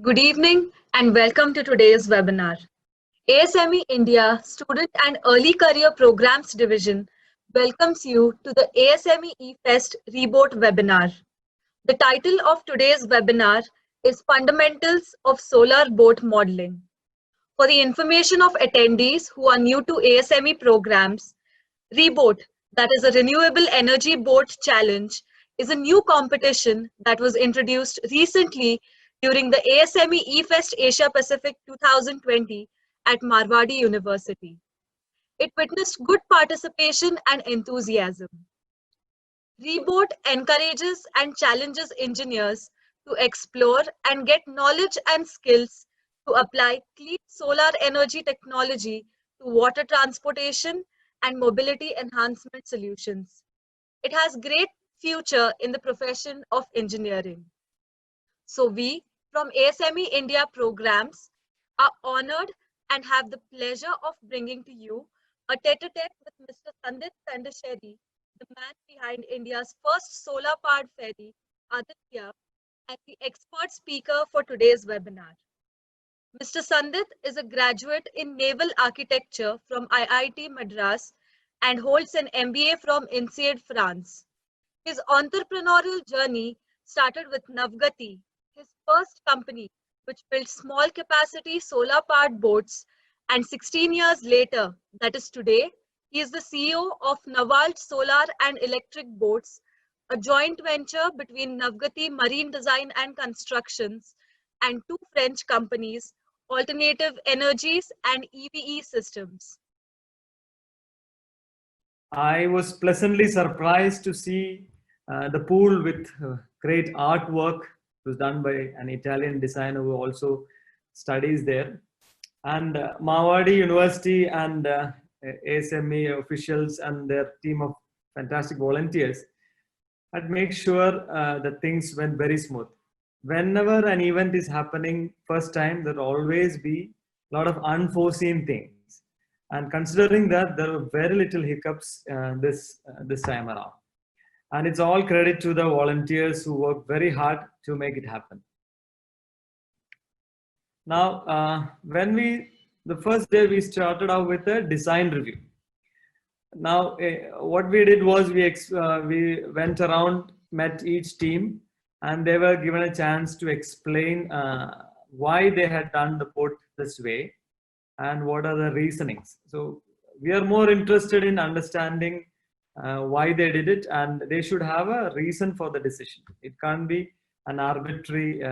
Good evening and welcome to today's webinar. ASME India Student and Early Career Programs Division welcomes you to the ASME eFest Reboot webinar. The title of today's webinar is Fundamentals of Solar Boat Modeling. For the information of attendees who are new to ASME programs, Reboat, that is a Renewable Energy Boat Challenge, is a new competition that was introduced recently during the ASME eFest Asia Pacific 2020 at Marwadi University. It witnessed good participation and enthusiasm. Reboat encourages and challenges engineers to explore and get knowledge and skills to apply clean solar energy technology to water transportation and mobility enhancement solutions. It has great future in the profession of engineering. So we from ASME India programs are honored and have the pleasure of bringing to you a tete-a-tete with Mr. Sandip Sandesheri, the man behind India's first solar-powered ferry, Aditya, as the expert speaker for today's webinar. Mr. Sandit is a graduate in naval architecture from IIT Madras and holds an MBA from INSEAD, France. His entrepreneurial journey started with Navgati, his first company, which built small capacity solar powered boats, and 16 years later, that is today, he is the CEO of Navalt Solar and Electric Boats, a joint venture between Navgati Marine Design and Constructions and two French companies, Alternative Energies and EVE Systems. I was pleasantly surprised to see the pool with great artwork. It was done by an Italian designer who also studies there. And Marwadi University and ASME officials and their team of fantastic volunteers had made sure that things went very smooth. Whenever an event is happening first time, there will always be a lot of unforeseen things. And considering that, there were very little hiccups this time around. And it's all credit to the volunteers who worked very hard to make it happen. Now, the first day we started out with a design review. Now, what we did was we went around, met each team, and they were given a chance to explain why they had done the boat this way and what are the reasonings. So we are more interested in understanding why they did it, and they should have a reason for the decision. It can't be an arbitrary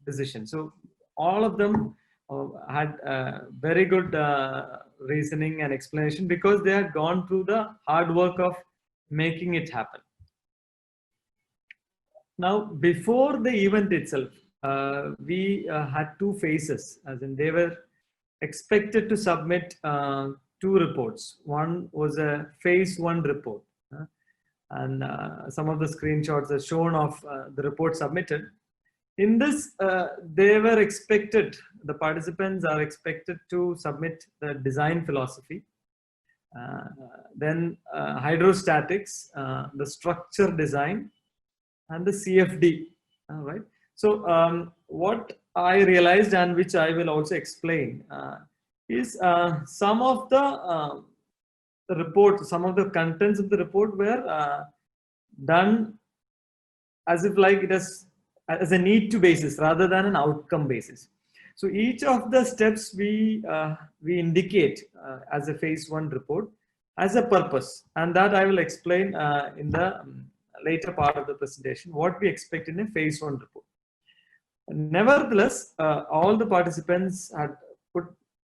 decision. So all of them had very good reasoning and explanation because they had gone through the hard work of making it happen. Now, before the event itself, we had two phases, as in they were expected to submit two reports. One was a phase one report, and some of the screenshots are shown of the report submitted. In this, they were expected, the participants are expected to submit the design philosophy, then hydrostatics, the structure design, and the CFD, right? So what I realized, and which I will also explain, is some of the report, some of the contents of the report were done as if like it is as a need to basis rather than an outcome basis. So each of the steps we indicate as a phase one report as a purpose, and that I will explain in the later part of the presentation what we expect in a phase one report. Nevertheless, all the participants had put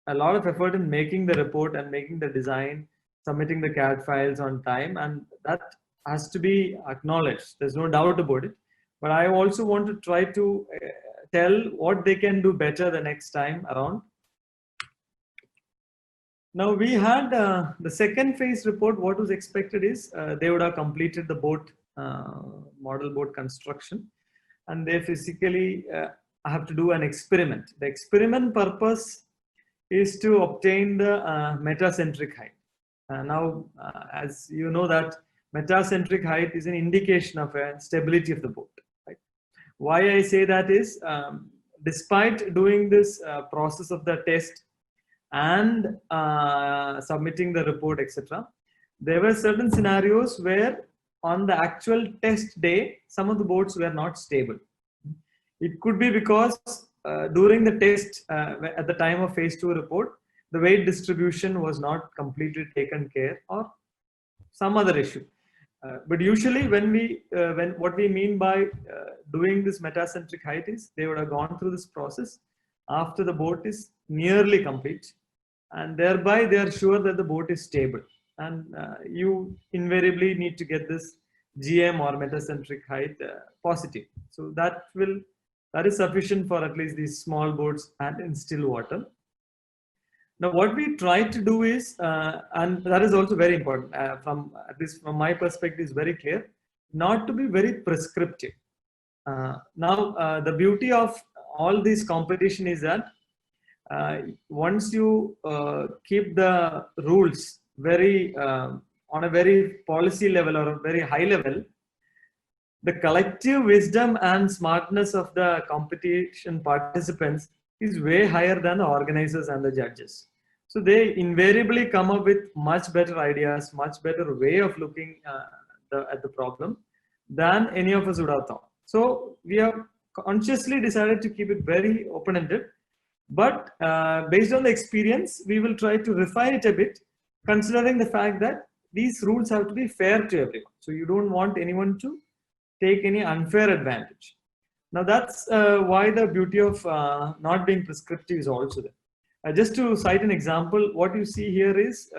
a lot of effort in making the report and making the design, submitting the CAD files on time, and that has to be acknowledged. There's no doubt about it. But I also want to try to tell what they can do better the next time around. Now we had the second phase report. What was expected is they would have completed the boat, model boat construction, and they physically have to do an experiment. The experiment purpose is to obtain the metacentric height. Now, as you know that metacentric height is an indication of a stability of the boat. Right? Why I say that is despite doing this process of the test and submitting the report, etc., there were certain scenarios where on the actual test day, some of the boats were not stable. It could be because during the test, at the time of phase 2 report, the weight distribution was not completely taken care, or some other issue. But usually when what we mean by doing this metacentric height is they would have gone through this process after the boat is nearly complete, and thereby they are sure that the boat is stable, and you invariably need to get this GM or metacentric height positive. So that is sufficient for at least these small boats and in still water. Now, what we try to do is, and that is also very important, at least from my perspective, is very clear, not to be very prescriptive. The beauty of all this competition is that once you keep the rules very on a very policy level or a very high level, the collective wisdom and smartness of the competition participants is way higher than the organizers and the judges. So they invariably come up with much better ideas, much better way of looking at the problem than any of us would have thought. So we have consciously decided to keep it very open-ended, but based on the experience, we will try to refine it a bit, considering the fact that these rules have to be fair to everyone. So you don't want anyone to take any unfair advantage. Now that's why the beauty of not being prescriptive is also there. Just to cite an example, what you see here is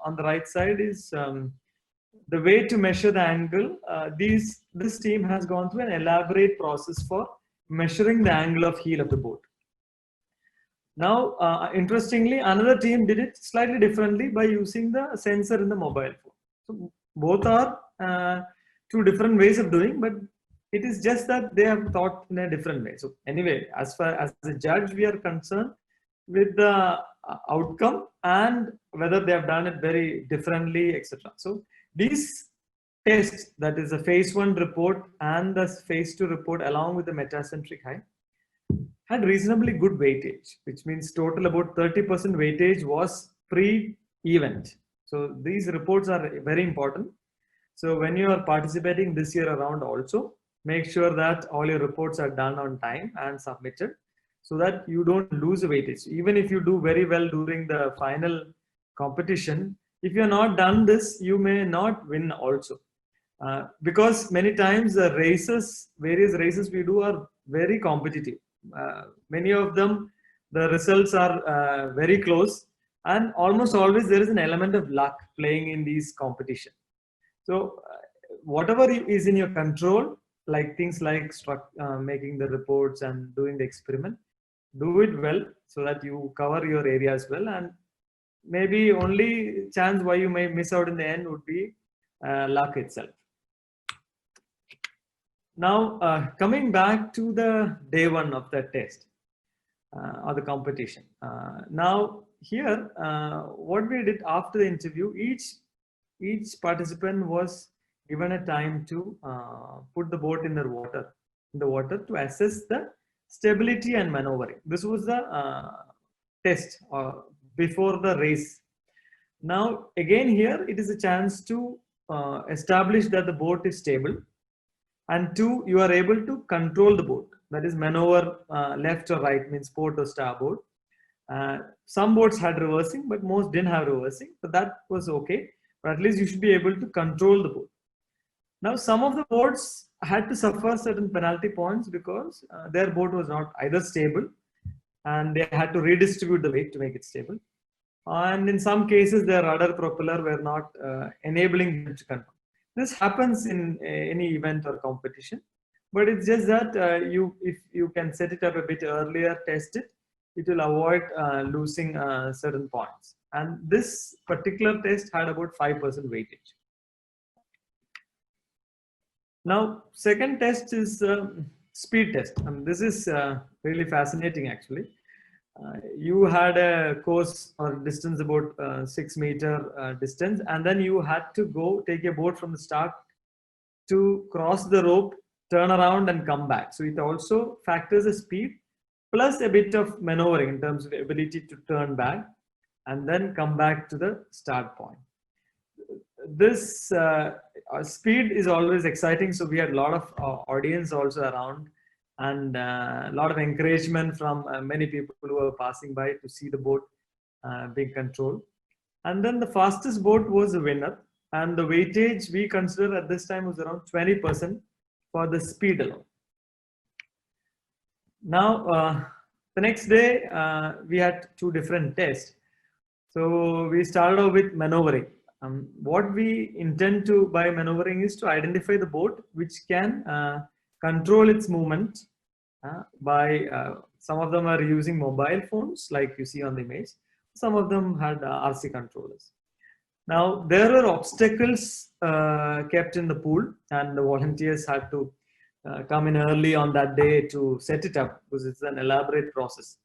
on the right side is the way to measure the angle. This team has gone through an elaborate process for measuring the angle of heel of the boat. Now, interestingly, another team did it slightly differently by using the sensor in the mobile phone. So both are two different ways of doing, but it is just that they have thought in a different way. So anyway, as far as the judge, we are concerned with the outcome and whether they have done it very differently, etc. So these tests, that is the phase 1 report and the phase 2 report along with the metacentric height, had reasonably good weightage, which means total about 30% weightage was pre-event. So these reports are very important. So when you are participating this year around also, make sure that all your reports are done on time and submitted, so that you don't lose the weightage. Even if you do very well during the final competition, if you are not done this, you may not win also. Because many times the various races we do are very competitive. Many of them, the results are very close, and almost always there is an element of luck playing in these competitions. So whatever is in your control, like things like making the reports and doing the experiment, do it well so that you cover your area as well. And maybe only chance why you may miss out in the end would be luck itself. Now, coming back to the day 1 of the test or the competition. Now here, what we did after the interview, each participant was given a time to put the boat in the water to assess the stability and maneuvering. This was the test before the race. Now again here, it is a chance to establish that the boat is stable, and 2, you are able to control the boat, that is maneuver left or right, means port or starboard. Some boats had reversing, but most didn't have reversing, so that was okay, but at least you should be able to control the boat. Now some of the boats had to suffer certain penalty points because their boat was not either stable, and they had to redistribute the weight to make it stable, and in some cases their rudder propeller were not enabling them to control. This happens in any event or competition, but it's just that if you can set it up a bit earlier, test it, it will avoid losing certain points. And this particular test had about 5% weightage. Now, second test is speed test. And this is really fascinating actually. You had a course or distance about 6 meter distance, and then you had to take a boat from the start to cross the rope, turn around and come back. So it also factors the speed plus a bit of maneuvering in terms of ability to turn back and then come back to the start point. This speed is always exciting, so we had a lot of audience also around, and a lot of encouragement from many people who were passing by to see the boat being controlled. And then the fastest boat was the winner, and the weightage we consider at this time was around 20% for the speed alone. Now, the next day, we had two different tests. So we started off with maneuvering. What we intend to by maneuvering is to identify the boat which can control its movement by some of them are using mobile phones like you see on the image. Some of them had RC controllers. Now there were obstacles kept in the pool, and the volunteers had to come in early on that day to set it up because it's an elaborate process.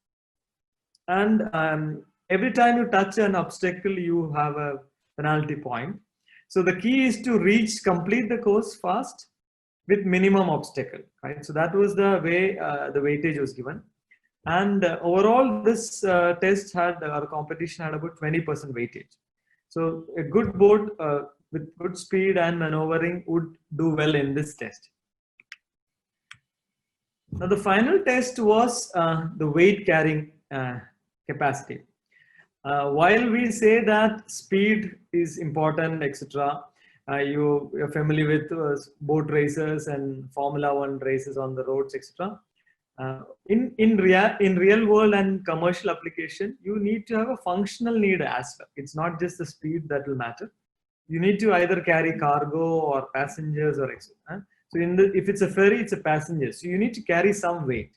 And every time you touch an obstacle, you have a penalty point. So the key is to complete the course fast with minimum obstacle, right? So that was the way the weightage was given. And overall, this test had, our competition had about 20% weightage. So a good boat with good speed and maneuvering would do well in this test. Now the final test was the weight carrying capacity. While we say that speed is important, etc., you're familiar with boat races and Formula One races on the roads, etc. In real world and commercial application, you need to have a functional need as well. It's not just the speed that will matter. You need to either carry cargo or passengers or etc. So if it's a ferry, it's a passenger. So you need to carry some weight.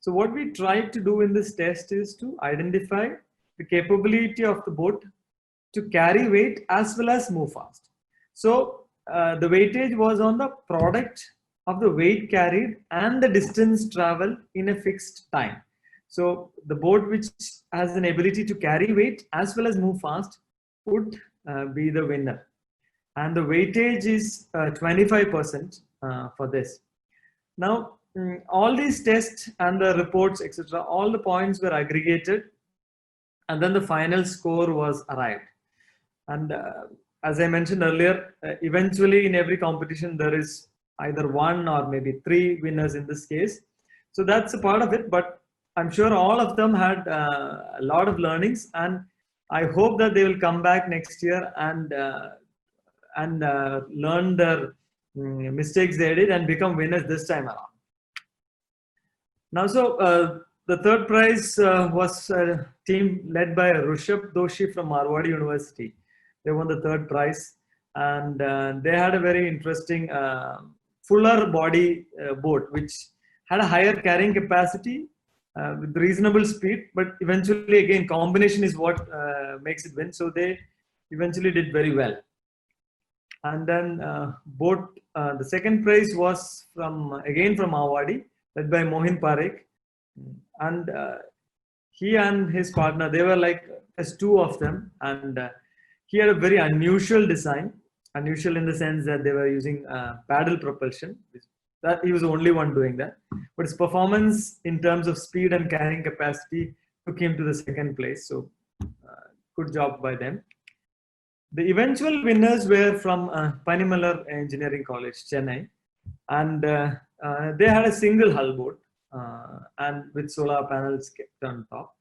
So what we tried to do in this test is to identify the capability of the boat to carry weight as well as move fast. So the weightage was on the product of the weight carried and the distance traveled in a fixed time. So the boat which has an ability to carry weight as well as move fast would be the winner. And the weightage is 25% for this. Now, all these tests and the reports, etc., all the points were aggregated, and then the final score was arrived. And as I mentioned earlier, eventually in every competition there is either one or maybe three winners in this case. So that's a part of it, but I'm sure all of them had a lot of learnings, and I hope that they will come back next year and learn their mistakes they did and become winners this time around. Now, so the third prize was a team led by Rushabh Doshi from Marwadi University. They won the third prize, and they had a very interesting fuller body boat which had a higher carrying capacity with reasonable speed, but eventually again combination is what makes it win. So they eventually did very well. And then the second prize was again from Marwadi, led by Mohin Parekh, and he and his partner, they were like there's two of them, and he had a very unusual design. Unusual in the sense that they were using paddle propulsion. That he was the only one doing that, but his performance in terms of speed and carrying capacity took him to the second place. So good job by them. The eventual winners were from Panimalar Engineering College, Chennai, and they had a single hull boat and with solar panels kept on top.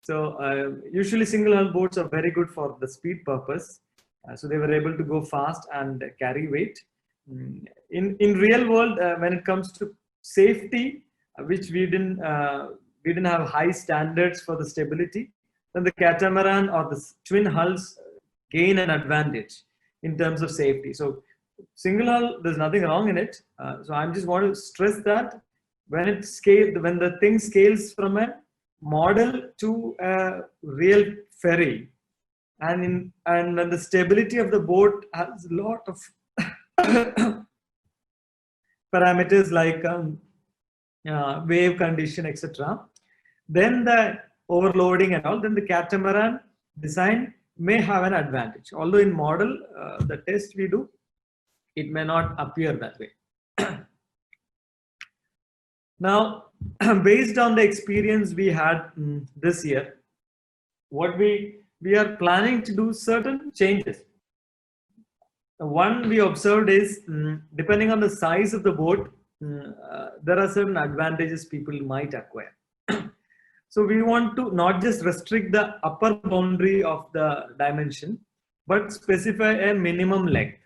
So usually single hull boats are very good for the speed purpose. So they were able to go fast and carry weight. In real world, when it comes to safety, which we didn't have high standards for the stability, then the catamaran or the twin hulls gain an advantage in terms of safety. So single hull, there's nothing wrong in it. So I just want to stress that when the thing scales from a model to a real ferry, and when the stability of the boat has a lot of parameters like wave condition, etc., then the overloading and all, then the catamaran design may have an advantage. Although in model, the test we do, it may not appear that way. Now, based on the experience we had this year, what we are planning to do certain changes. One we observed is depending on the size of the boat, there are certain advantages people might acquire. So we want to not just restrict the upper boundary of the dimension, but specify a minimum length,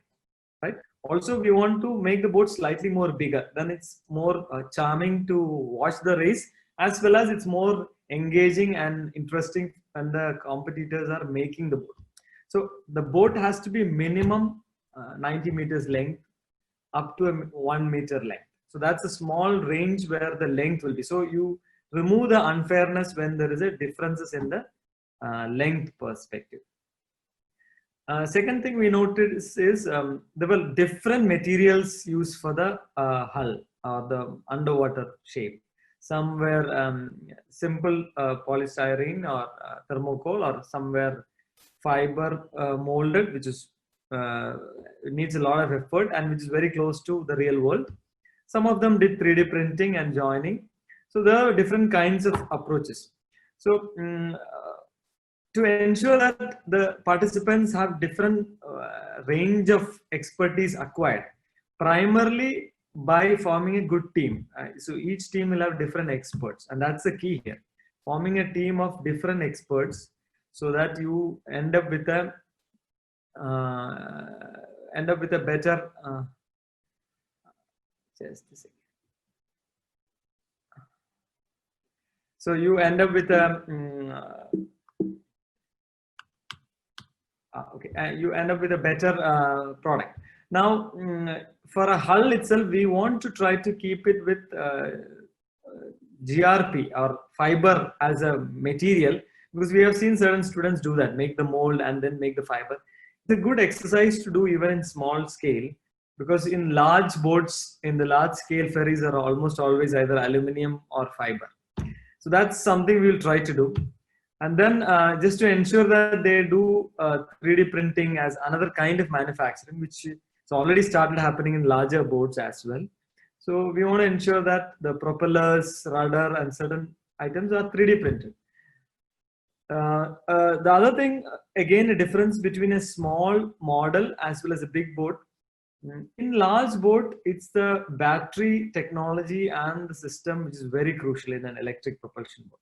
right? Also, we want to make the boat slightly more bigger. Then it's more charming to watch the race, as well as it's more engaging and interesting when the competitors are making the boat. So the boat has to be minimum 90 meters length up to 1 meter length. So that's a small range where the length will be. So you remove the unfairness when there is a differences in the length perspective. Second thing we noticed is there were different materials used for the hull or the underwater shape. Some were simple polystyrene or thermocol, or some were fiber molded, which is needs a lot of effort and which is very close to the real world. Some of them did 3D printing and joining. So there are different kinds of approaches. So to ensure that the participants have different range of expertise acquired, primarily by forming a good team. So each team will have different experts, and that's the key here. Forming a team of different experts so that you end up with a better just a second. So you end up with a you end up with a better product. Now, for a hull itself, we want to try to keep it with GRP or fiber as a material, because we have seen certain students do that, make the mold and then make the fiber. It's a good exercise to do even in small scale, because in large boats, in the large scale ferries are almost always either aluminum or fiber. So that's something we'll try to do. And then just to ensure that they do 3D printing as another kind of manufacturing, which is already started happening in larger boats as well. So we want to ensure that the propellers, rudder, and certain items are 3D printed. The other thing, again, a difference between a small model as well as a big boat. In large boat, it's the battery technology and the system which is very crucial in an electric propulsion boat.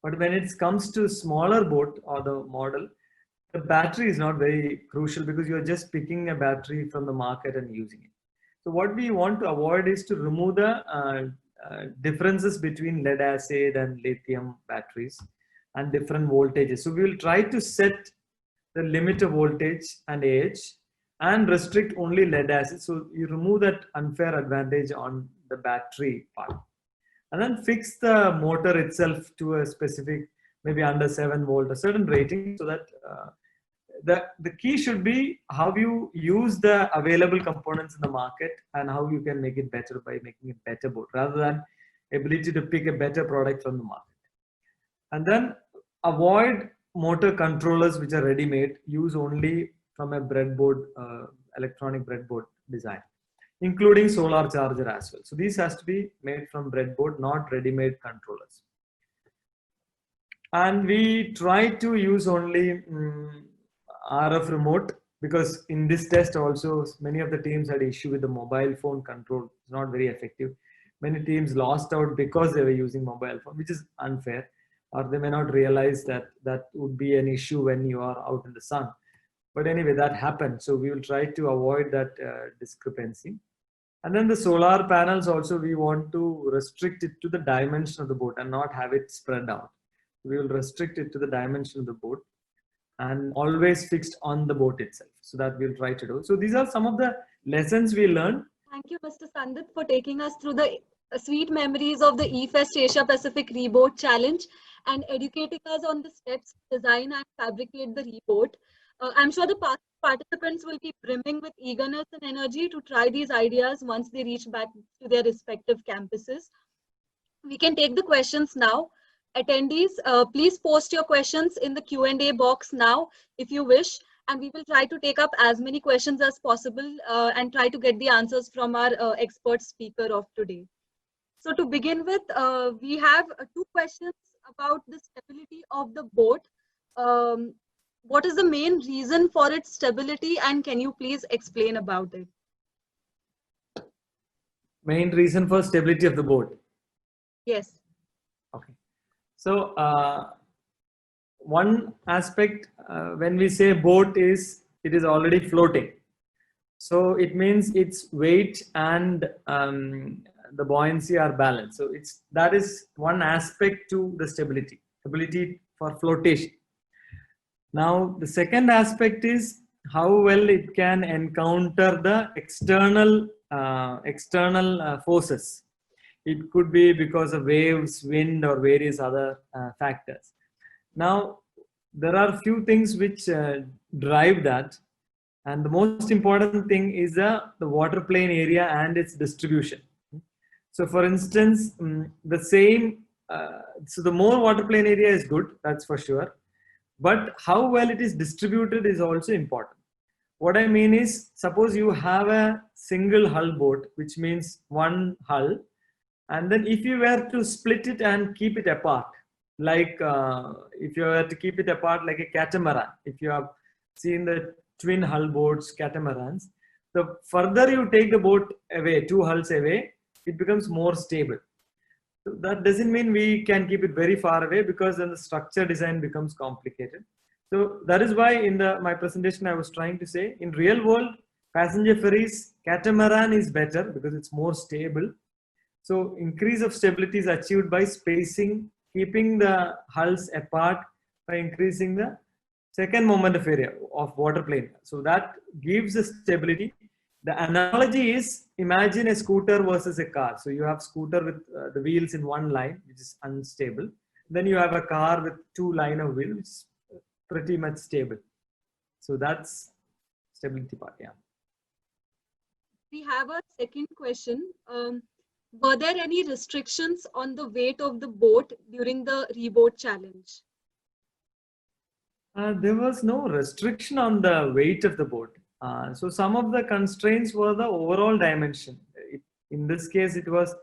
But when it comes to smaller boat or the model, the battery is not very crucial, because you're just picking a battery from the market and using it. So what we want to avoid is to remove the differences between lead acid and lithium batteries and different voltages. So we will try to set the limit of voltage and age and restrict only lead acid. So you remove that unfair advantage on the battery part. And then fix the motor itself to a specific, maybe under 7 volt, a certain rating, so that the key should be how you use the available components in the market and how you can make it better by making a better boat, rather than ability to pick a better product from the market. And then avoid motor controllers which are ready-made. Use only from a breadboard, electronic breadboard design, including solar charger as well. So these has to be made from breadboard, not ready-made controllers. And we try to use only RF remote, because in this test also many of the teams had issue with the mobile phone control. It's not very effective. Many teams lost out because they were using mobile phone, which is unfair, or they may not realize that that would be an issue when you are out in the sun. But anyway, that happened. So we will try to avoid that discrepancy. And then the solar panels also, we want to restrict it to the dimension of the boat and not have it spread out. We will restrict it to the dimension of the boat and always fixed on the boat itself. So that we'll try to do. So these are some of the lessons we learned. Thank you, Mr. Sandip, for taking us through the sweet memories of the eFest Asia Pacific Reboat Challenge and educating us on the steps to design and fabricate the reboat. I'm sure the participants will be brimming with eagerness and energy to try these ideas once they reach back to their respective campuses. We can take the questions now. Attendees, please post your questions in the Q&A box now if you wish, and we will try to take up as many questions as possible and try to get the answers from our expert speaker of today. So to begin with, we have two questions about the stability of the boat. Um, what is the main reason for its stability, and can you please explain about it? Main reason for stability of the boat. Yes. Okay. So one aspect when we say boat is it is already floating. So it means its weight and the buoyancy are balanced. So that is one aspect to the stability, ability for flotation. Now the second aspect is how well it can encounter the external forces. It could be because of waves, wind, or various other factors. Now there are few things which drive that, and the most important thing is the water plane area and its distribution. So for instance, so the more water plane area is good, that's for sure, but how well it is distributed is also important. What I mean is, suppose you have a single hull boat, which means one hull, and then if you were to split it and keep it apart, like if you were to keep it apart like a catamaran, if you have seen the twin hull boats, catamarans, the further you take the boat away, two hulls away, it becomes more stable. So that doesn't mean we can keep it very far away, because then the structure design becomes complicated. So that is why in my presentation I was trying to say, in real world passenger ferries, catamaran is better because it's more stable. So increase of stability is achieved by spacing, keeping the hulls apart, by increasing the second moment of area of water plane. So that gives a stability. The analogy is, imagine a scooter versus a car. So you have scooter with the wheels in one line, which is unstable. Then you have a car with two line of wheels, which is pretty much stable. So that's stability part. Yeah. We have a second question. Were there any restrictions on the weight of the boat during the reboat challenge? There was no restriction on the weight of the boat. So some of the constraints were the overall dimension. In this case, it was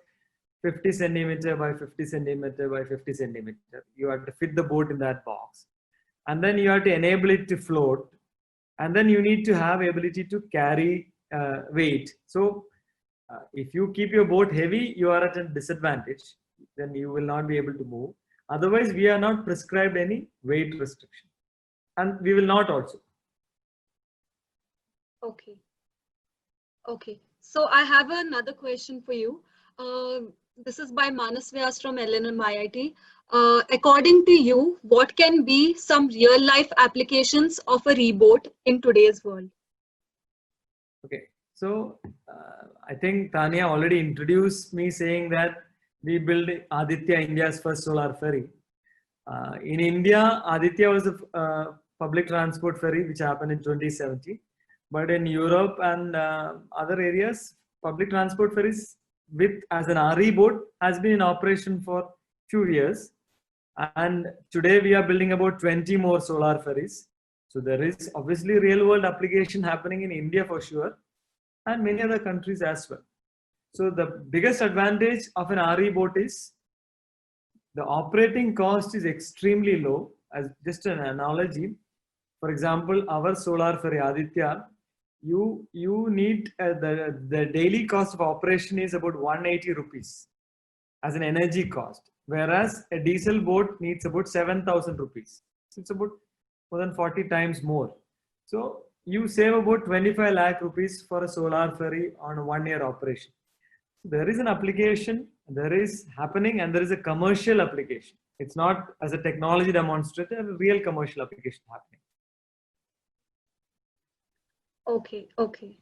50 centimeter by 50 centimeter by 50 centimeter. You have to fit the boat in that box. And then you have to enable it to float. And then you need to have ability to carry weight. So if you keep your boat heavy, you are at a disadvantage. Then you will not be able to move. Otherwise, we are not prescribed any weight restriction. And we will not also. Okay. Okay. So I have another question for you. This is by Manas Vyas from LNM IIT. According to you, what can be some real life applications of a reboat in today's world? Okay. So I think Tanya already introduced me saying that we built Aditya, India's first solar ferry. In India, Aditya was a public transport ferry which happened in 2017. But in Europe and other areas, public transport ferries as an RE boat has been in operation for few years. And today we are building about 20 more solar ferries. So there is obviously real world application happening in India for sure, and many other countries as well. So the biggest advantage of an RE boat is the operating cost is extremely low. As just an analogy, for example, our solar ferry Aditya, you need the daily cost of operation is about 180 rupees as an energy cost, whereas a diesel boat needs about 7,000 rupees. So it's about more than 40 times more. So you save about 25 lakh rupees for a solar ferry on a 1 year operation. There is an application, there is happening, and there is a commercial application. It's not as a technology demonstrator, a real commercial application happening. Okay, okay.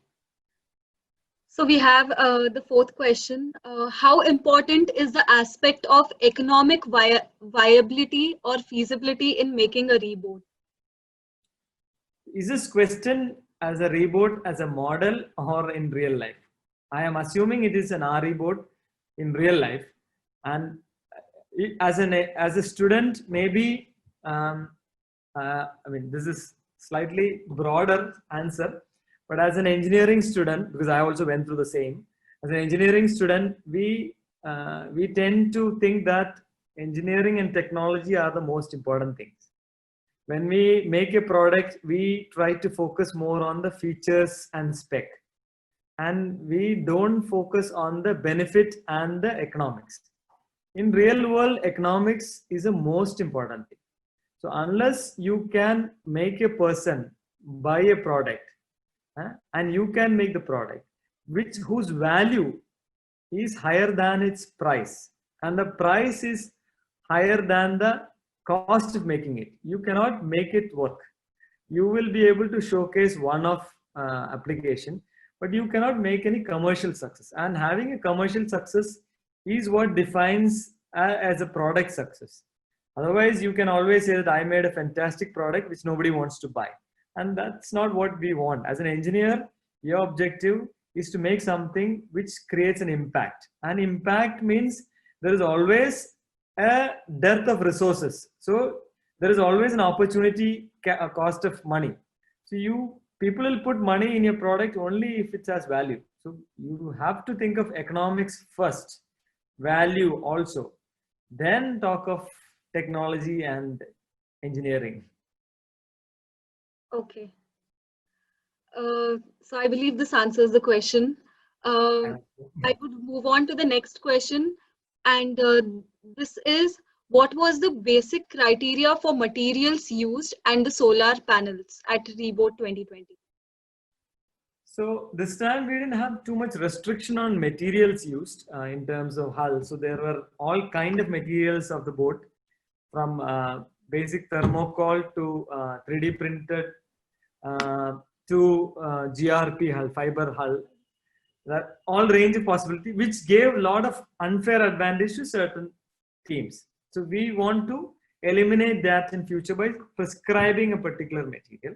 So we have the fourth question. How important is the aspect of economic viability or feasibility in making a reboat? Is this question as a reboat as a model or in real life? I am assuming it is an RE boat in real life, and as a student, maybe I mean, this is slightly broader answer, but as an engineering student, because I also went through the same, as an engineering student, we we tend to think that engineering and technology are the most important things. When we make a product, we try to focus more on the features and spec, and we don't focus on the benefit and the economics. In real world, economics is the most important thing. So unless you can make a person buy a product, and you can make the product whose value is higher than its price, and the price is higher than the cost of making it, you cannot make it work. You will be able to showcase one of application, but you cannot make any commercial success. And having a commercial success is what defines as a product success. Otherwise, you can always say that I made a fantastic product which nobody wants to buy, and that's not what we want. As an engineer, your objective is to make something which creates an impact, and impact means there is always a dearth of resources, so there is always an opportunity cost of money. So people will put money in your product only if it has value. So you have to think of economics first, value also, then talk of technology and engineering. Okay. So I believe this answers the question. I would move on to the next question, and this is, what was the basic criteria for materials used and the solar panels at Reboot 2020? So this time we didn't have too much restriction on materials used in terms of hull. So there were all kind of materials of the boat, from basic thermocol to 3D printed to GRP hull, fiber hull. That all range of possibility, which gave a lot of unfair advantage to certain teams. So we want to eliminate that in future by prescribing a particular material.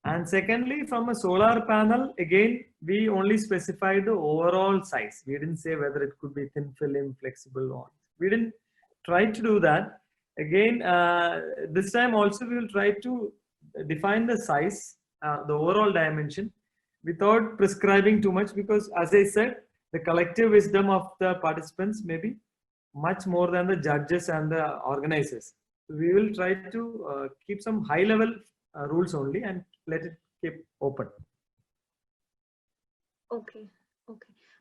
And secondly, from a solar panel, again, we only specified the overall size. We didn't say whether it could be thin film, flexible, or we didn't try to do that. Again, this time also we will try to define the size, the overall dimension, without prescribing too much, because as I said, the collective wisdom of the participants may be much more than the judges and the organizers. So we will try to keep some high level rules only and let it keep open. Okay.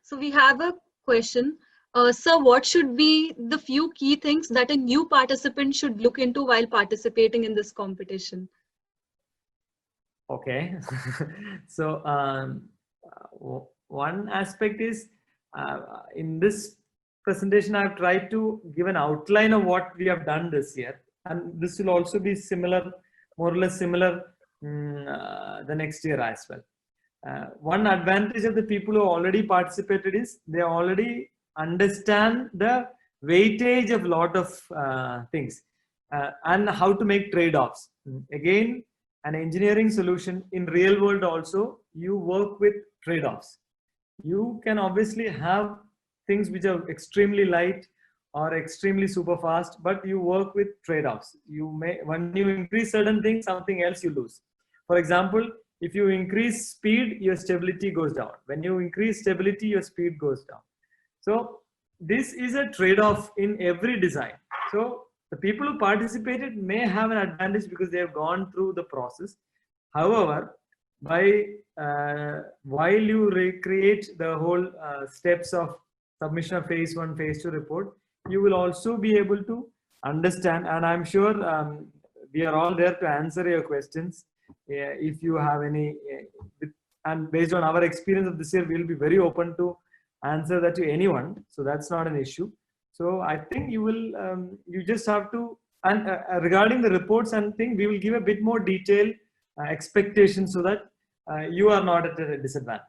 So we have a question. Sir, what should be the few key things that a new participant should look into while participating in this competition? Okay. So one aspect is, in this presentation, I've tried to give an outline of what we have done this year, and this will also be similar, more or less similar, the next year as well. One advantage of the people who already participated is they already understand the weightage of lot of things and how to make trade-offs. Again, an engineering solution in real world also, you work with trade-offs. You can obviously have things which are extremely light or extremely super fast, but you work with trade-offs. When you increase certain things, something else you lose. For example, if you increase speed, your stability goes down. When you increase stability, your speed goes down. So this is a trade-off in every design. So the people who participated may have an advantage because they have gone through the process. However, while you recreate the whole steps of submission of phase 1, phase 2 report, you will also be able to understand, and I'm sure we are all there to answer your questions. If you have any, and based on our experience of this year, we will be very open to answer that to anyone. So that's not an issue. So I think you will, you just have to, and regarding the reports and thing, we will give a bit more detailed expectations so that you are not at a disadvantage.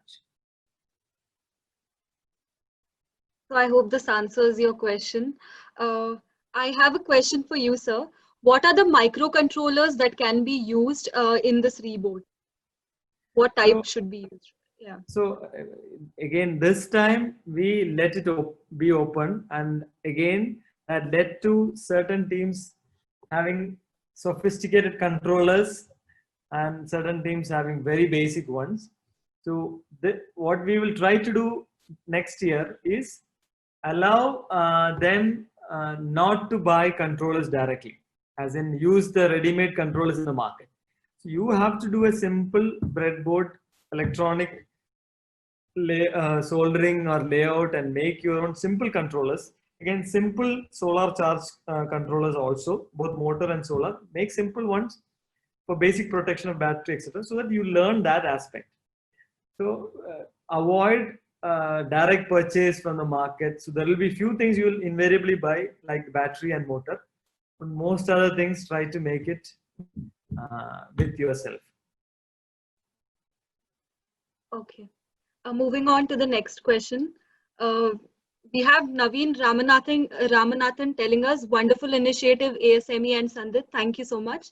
So I hope this answers your question. I have a question for you, sir. What are the microcontrollers that can be used in this reboot? What type should be used? Yeah. So again, this time we let it be open, and again that led to certain teams having sophisticated controllers and certain teams having very basic ones. So what we will try to do next year is allow them not to buy controllers directly, as in use the ready-made controllers in the market. So you have to do a simple breadboard electronic soldering or layout and make your own simple controllers. Again, simple solar charge controllers also, both motor and solar. Make simple ones for basic protection of battery, etc., so that you learn that aspect. So avoid direct purchase from the market. So there will be few things you will invariably buy, like battery and motor, but most other things try to make it with yourself. Okay. Moving on to the next question. We have Naveen Ramanathan telling us, wonderful initiative, ASME and Sandit. Thank you so much.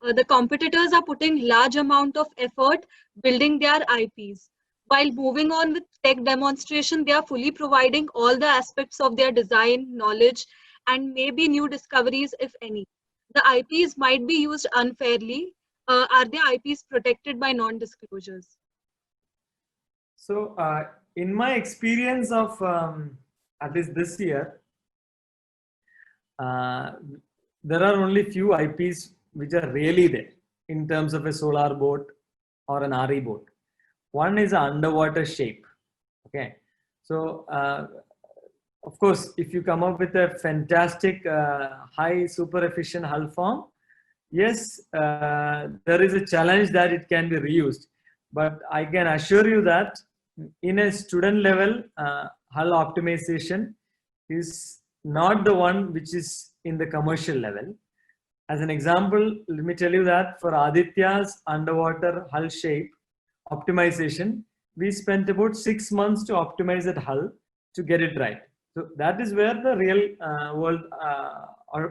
The competitors are putting large amount of effort building their IPs. While moving on with tech demonstration, they are fully providing all the aspects of their design, knowledge, and maybe new discoveries, if any. The IPs might be used unfairly. Are the IPs protected by non-disclosures? So in my experience of at least this year, there are only few IPs which are really there in terms of a solar boat or an RE boat. One is an underwater shape. Okay, so of course, if you come up with a fantastic, high, super efficient hull form, yes, there is a challenge that it can be reused. But I can assure you that in a student level, hull optimization is not the one which is in the commercial level. As an example, let me tell you that for Aditya's underwater hull shape optimization, we spent about 6 months to optimize that hull to get it right. So that is where the real world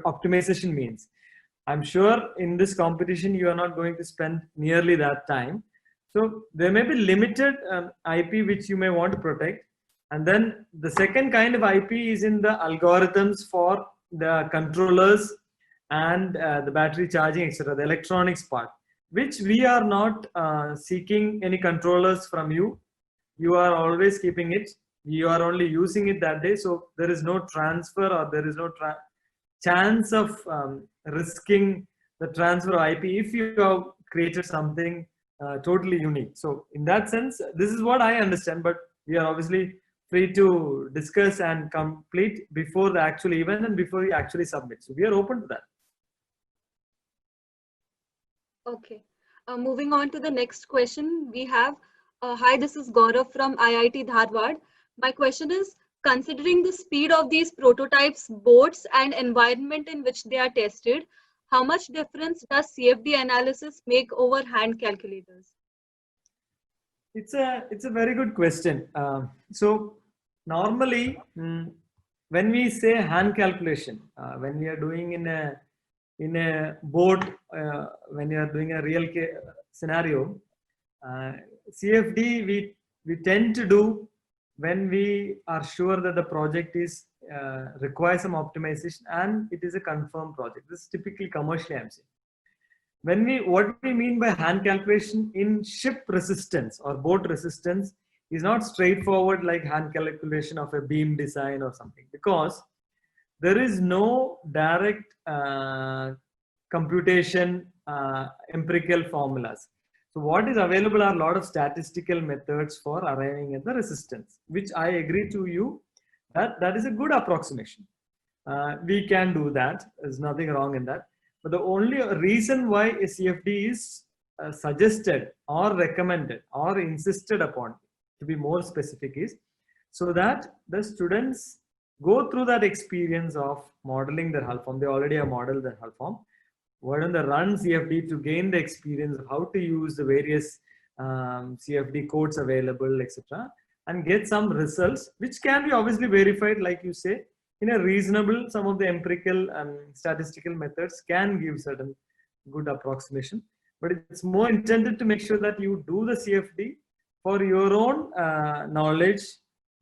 optimization means. I'm sure in this competition, you are not going to spend nearly that time. So there may be limited IP which you may want to protect. And then the second kind of IP is in the algorithms for the controllers and the battery charging, etc., the electronics part, which we are not seeking any controllers from you. You are always keeping it. You are only using it that day. So there is no transfer, or there is no chance of risking the transfer of IP if you have created something totally unique. So in that sense, this is what I understand, but we are obviously free to discuss and complete before the actual event and before we actually submit. So we are open to that. Okay. Moving on to the next question, we have, hi, this is Gaurav from IIT Dharwad. My question is, considering the speed of these prototypes, boats, and environment in which they are tested, how much difference does CFD analysis make over hand calculators? It's a very good question. So normally, when we say hand calculation, when we are doing in a boat, when you are doing a real scenario, CFD we tend to do when we are sure that the project is requires some optimization and it is a confirmed project. This is typically commercially, I'm saying. What we mean by hand calculation in ship resistance or boat resistance is not straightforward like hand calculation of a beam design or something, because there is no direct computation empirical formulas. So what is available are a lot of statistical methods for arriving at the resistance, which I agree to you that is a good approximation. We can do that. There's nothing wrong in that. But the only reason why a CFD is suggested or recommended or insisted upon, to be more specific, is so that the students go through that experience of modeling their hull form. They already have modeled their hull form. Why don't they run CFD to gain the experience of how to use the various CFD codes available, etc., and get some results which can be obviously verified, like you say, in a reasonable, some of the empirical and statistical methods can give certain good approximation, but it's more intended to make sure that you do the CFD for your own knowledge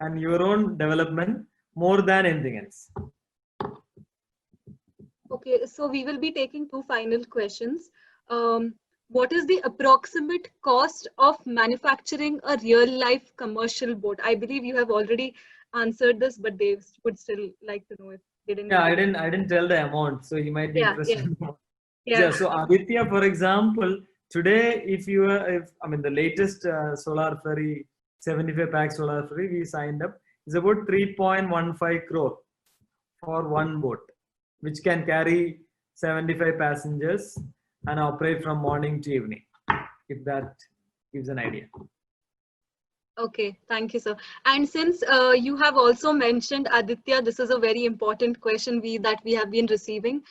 and your own development more than anything else. Okay, so we will be taking two final questions. What is the approximate cost of manufacturing a real life commercial boat? I believe you have already answered this, but they would still like to know if they didn't Yeah, get it. I didn't tell the amount, so he might be Yeah, interested yeah, in more. yeah. Yeah, so Aditya, for example, today, if you are, if I mean, the latest solar ferry, 75 pack solar ferry we signed up is about 3.15 crore for one boat, which can carry 75 passengers and operate from morning to evening, if that gives an idea. Okay, thank you, sir. And since you have also mentioned Aditya, this is a very important question that we have been receiving.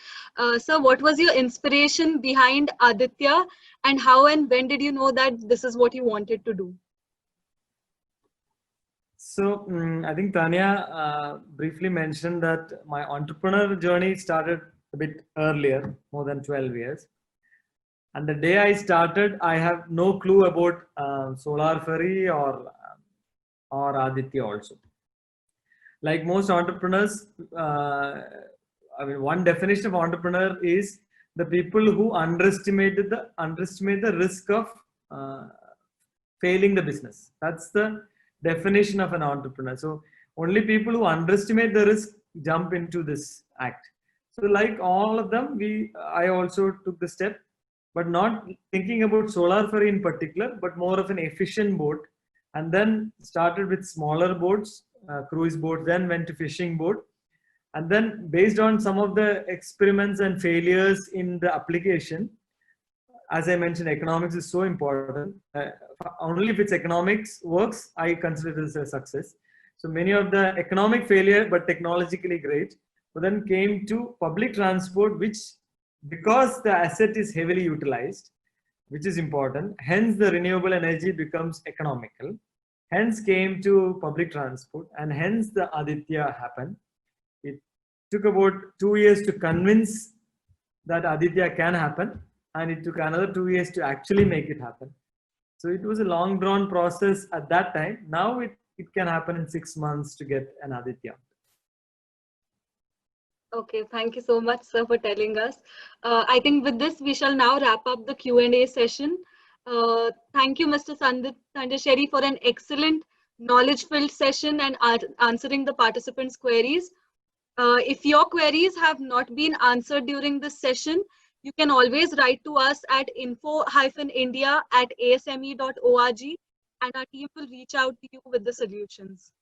Sir, what was your inspiration behind Aditya, and how and when did you know that this is what you wanted to do? So I think Tanya briefly mentioned that my entrepreneur journey started a bit earlier, more than 12 years. And the day I started, I have no clue about Solar Ferry or Aditya also. Like most entrepreneurs, I mean, one definition of entrepreneur is the people who underestimate the risk of uh, failing the business. That's the definition of an entrepreneur. So only people who underestimate the risk jump into this act. So like all of them, I also took the step, but not thinking about solar ferry in particular, but more of an efficient boat, and then started with smaller boats, cruise boats, then went to fishing boat, and then based on some of the experiments and failures in the application, as I mentioned, economics is so important. Only if its economics works, I consider this a success. So many of the economic failure, but technologically great, but then came to public transport, which because the asset is heavily utilized, which is important, hence the renewable energy becomes economical. Hence came to public transport, and hence the Aditya happened. It took about 2 years to convince that Aditya can happen, and it took another 2 years to actually make it happen. So it was a long drawn process at that time. Now it can happen in 6 months to get an Aditya. Okay, thank you so much, sir, for telling us. I think with this, we shall now wrap up the Q&A session. Thank you, Mr. Sandip Tandasheri, for an excellent knowledge-filled session and answering the participants' queries. If your queries have not been answered during this session, you can always write to us at info-india@asme.org, and our team will reach out to you with the solutions.